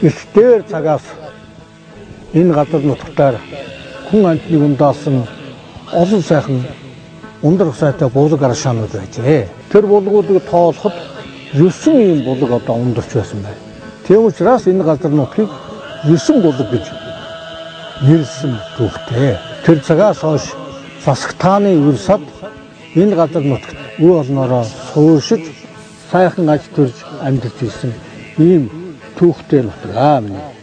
их дээр цагаас энэ газар нутгаар хүн амтныг ундаасан олон сайхан ундрах сайтай булаг аршаанууд байжээ. Тэр булгуудыг тоолоход 9 ийм булаг одоо ундарч байсан байна. Тийм учраас энэ газар нутгийг 9 булаг гэж нэрлсэн түүхтэй. Тэр цагаас хойш засагтааны урсад энэ газар нутагт үе олноороо сууршиж сайхан аж төрж амьдарч ирсэн ийм түүхтэй нутаг минь.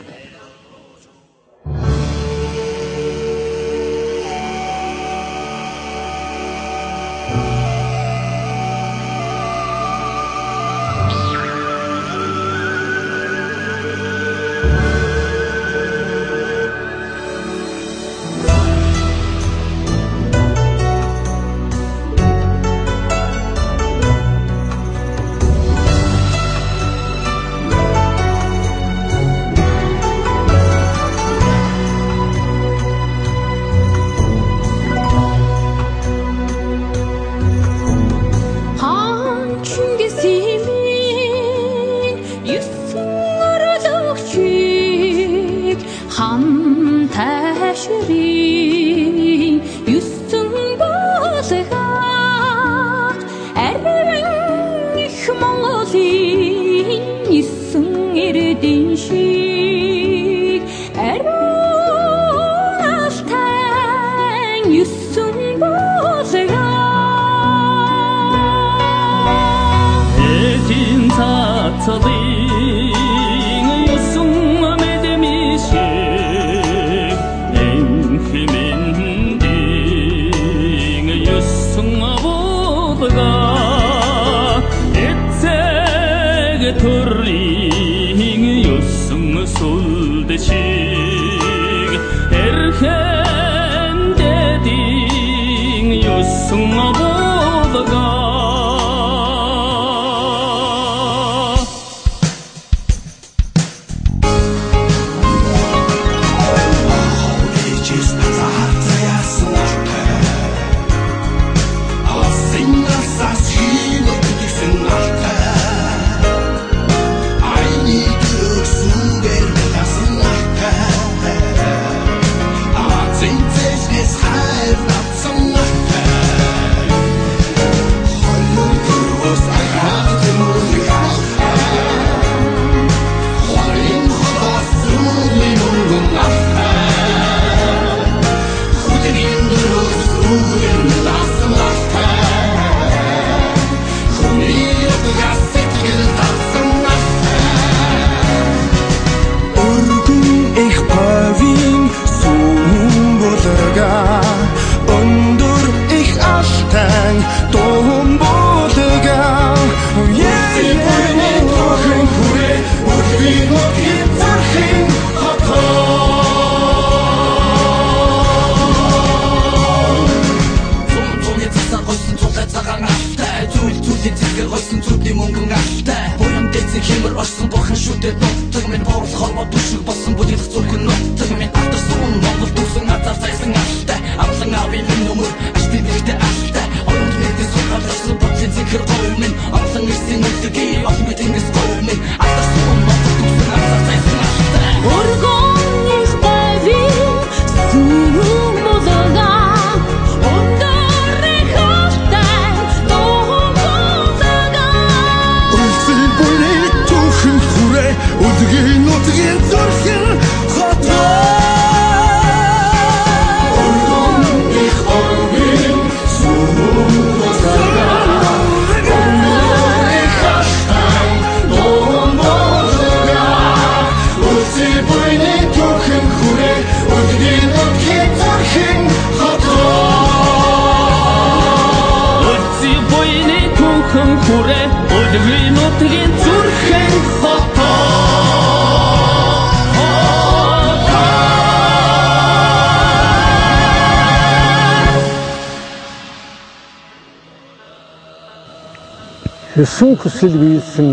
Есөн хүсэл биелсэн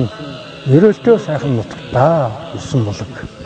ерөөлтөө сайхан нутагтаа 9 булаг.